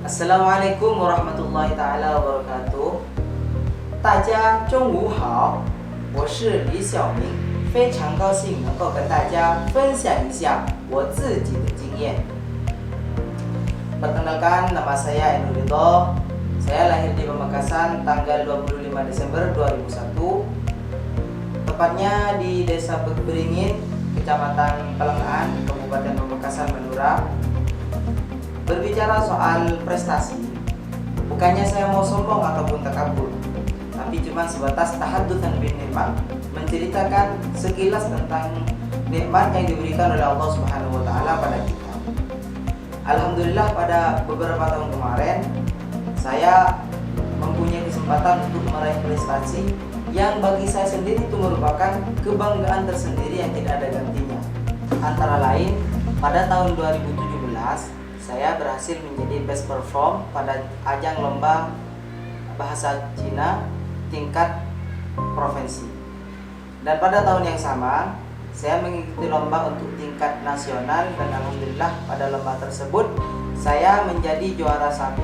Assalamualaikum warahmatullahi taala wabarakatuh. 大家中午好，我是李小明，非常高兴能够跟大家分享一下我自己的经验。Perkenalkan, nama saya Eno Ridho. Saya lahir di Pamekasan tanggal 25 Desember 2001. Tepatnya di Desa Beringin, Kecamatan Pelengahan, Kabupaten Pamekasan, Madura. Berbicara soal prestasi, bukannya saya mau sombong ataupun takabur, tapi cuma sebatas tahadutsan bin nikmat, menceritakan sekilas tentang nikmat yang diberikan oleh Allah Subhanahu wa taala pada kita. Alhamdulillah, pada beberapa tahun kemarin saya mempunyai kesempatan untuk meraih prestasi yang bagi saya sendiri itu merupakan kebanggaan tersendiri yang tidak ada gantinya. Antara lain, pada tahun 2017 saya berhasil menjadi best perform pada ajang lomba bahasa Cina tingkat provinsi. Dan pada tahun yang sama, saya mengikuti lomba untuk tingkat nasional dan alhamdulillah pada lomba tersebut saya menjadi juara 1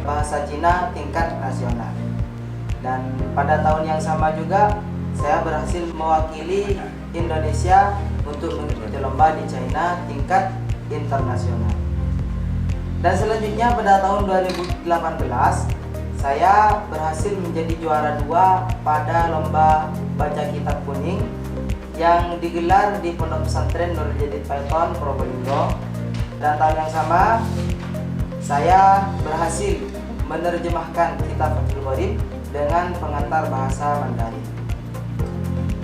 bahasa Cina tingkat nasional. Dan pada tahun yang sama juga saya berhasil mewakili Indonesia untuk mengikuti lomba di China tingkat internasional. Dan selanjutnya pada tahun 2018 saya berhasil menjadi juara 2 pada lomba baca kitab kuning yang digelar di Pondok Pesantren Nurul Jadid Python, Probolinggo. Dan tahun yang sama saya berhasil menerjemahkan kitab Fathul Qorib dengan pengantar bahasa Mandarin.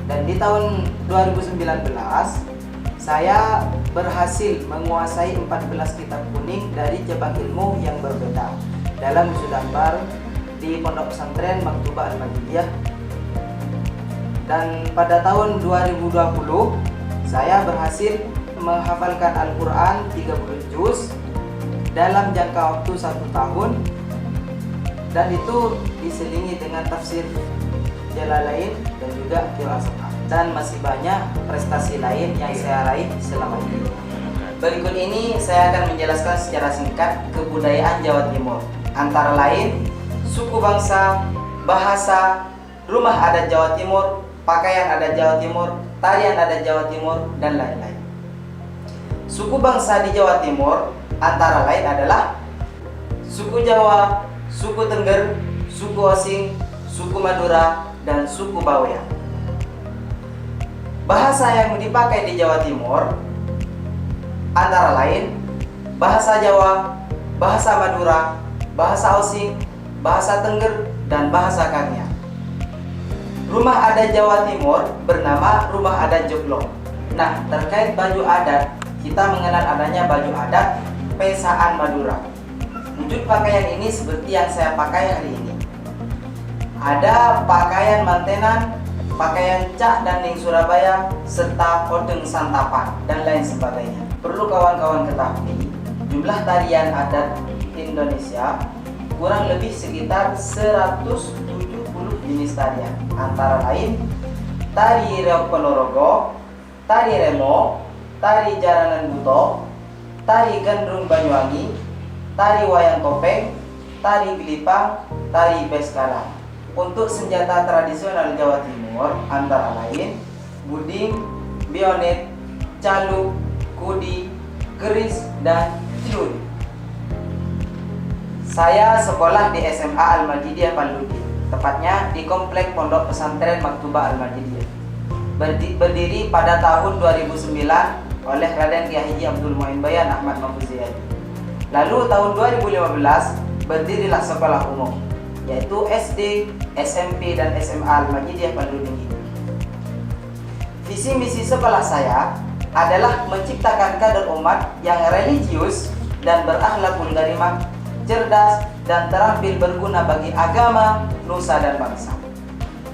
Dan di tahun 2019 saya berhasil menguasai 14 kitab kuning dari cabang ilmu yang berbeda dalam wisuda akbar di Pondok Pesantren Maktubah Al-Majidiyah. Dan pada tahun 2020 saya berhasil menghafalkan Al-Quran 30 juz dalam jangka waktu 1 tahun, dan itu diselingi dengan tafsir Jalalain dan juga qiraat. Dan masih banyak prestasi lain yang saya raih selama ini. Berikut ini saya akan menjelaskan secara singkat kebudayaan Jawa Timur, antara lain suku bangsa, bahasa, rumah adat Jawa Timur, pakaian adat Jawa Timur, tarian adat Jawa Timur, dan lain-lain. Suku bangsa di Jawa Timur antara lain adalah suku Jawa, suku Tengger, suku Osing, suku Madura, dan suku Bawean. Bahasa yang dipakai di Jawa Timur antara lain bahasa Jawa, bahasa Madura, bahasa Osing, bahasa Tengger, dan bahasa Kania. Rumah adat Jawa Timur bernama Rumah Adat Joglong. Nah, terkait baju adat, kita mengenal adanya baju adat Pesaan Madura. Wujud pakaian ini seperti yang saya pakai hari ini. Ada pakaian mantenan, pakaian Cak dan Ning Surabaya, serta kodeng santapan, dan lain sebagainya. Perlu kawan-kawan ketahui, jumlah tarian adat Indonesia kurang lebih sekitar 170 jenis tarian, antara lain tari reok Ponorogo, tari remo, tari jaranan buto, tari gandrung Banyuwangi, tari wayang topeng, tari gelipang, tari beskala. Untuk senjata tradisional Jawa Timur antara lain buding, bionet, caluk, kudi, keris, dan celuri. Saya sekolah di SMA Al-Majidiyah Paludi, tepatnya di Komplek Pondok Pesantren Maktubah Al-Majidiyah. Berdiri pada tahun 2009 oleh Raden Kiai Haji Abdul Muin Bayan Ahmad Mahfuziyadi. Lalu tahun 2015 berdirilah sekolah umum, yaitu SD, SMP, dan SMA Al-Majidiyah Paludi. Visi misi sekolah saya adalah menciptakan kader umat yang religius dan berakhlakul karimah, cerdas, dan terampil berguna bagi agama, nusa, dan bangsa.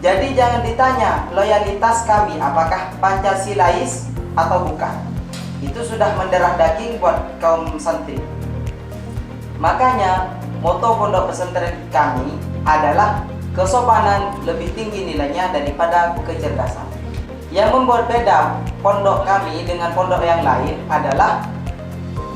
Jadi jangan ditanya loyalitas kami apakah Pancasilais atau bukan. Itu sudah mendarah daging buat kaum santri. Makanya moto pondok pesantren kami adalah kesopanan lebih tinggi nilainya daripada kecerdasan. Yang membuat beda pondok kami dengan pondok yang lain adalah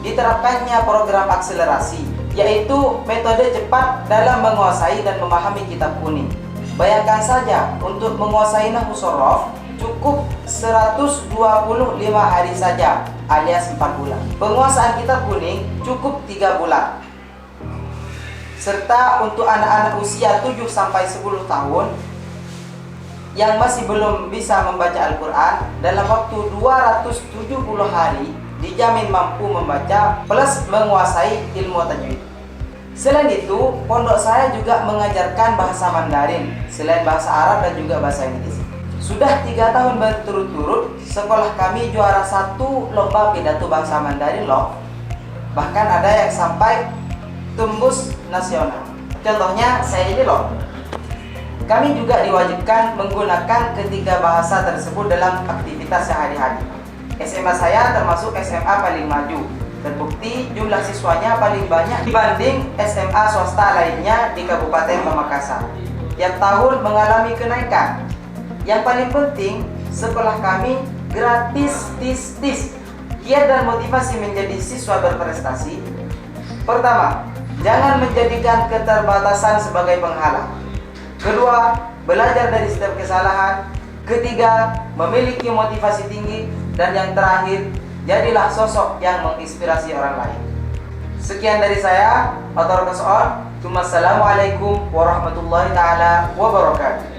diterapkannya program akselerasi yaitu metode cepat dalam menguasai dan memahami kitab kuning. Bayangkan saja, untuk menguasai nahwu shorof cukup 125 hari saja, alias 4 bulan. Penguasaan kitab kuning cukup 3 bulan. Serta untuk anak-anak usia 7-10 tahun yang masih belum bisa membaca Al-Quran, dalam waktu 270 hari dijamin mampu membaca plus menguasai ilmu tajwid. Selain itu, pondok saya juga mengajarkan bahasa Mandarin selain bahasa Arab dan juga bahasa Inggris. Sudah 3 tahun berturut-turut sekolah kami juara 1 lomba pidato bahasa Mandarin loh. Bahkan ada yang sampai tembus nasional. Contohnya saya ini loh. Kami juga diwajibkan menggunakan ketiga bahasa tersebut dalam aktivitas sehari-hari. SMA saya termasuk SMA paling maju. Terbukti jumlah siswanya paling banyak dibanding SMA swasta lainnya di Kabupaten Pamekasan. Tiap tahun mengalami kenaikan. Yang paling penting, sekolah kami gratis tis. Kiat dan motivasi menjadi siswa berprestasi. Pertama, jangan menjadikan keterbatasan sebagai penghalang. Kedua, belajar dari setiap kesalahan. Ketiga, memiliki motivasi tinggi. Dan yang terakhir, jadilah sosok yang menginspirasi orang lain. Sekian dari saya, Assalamualaikum warahmatullahi wabarakatuh.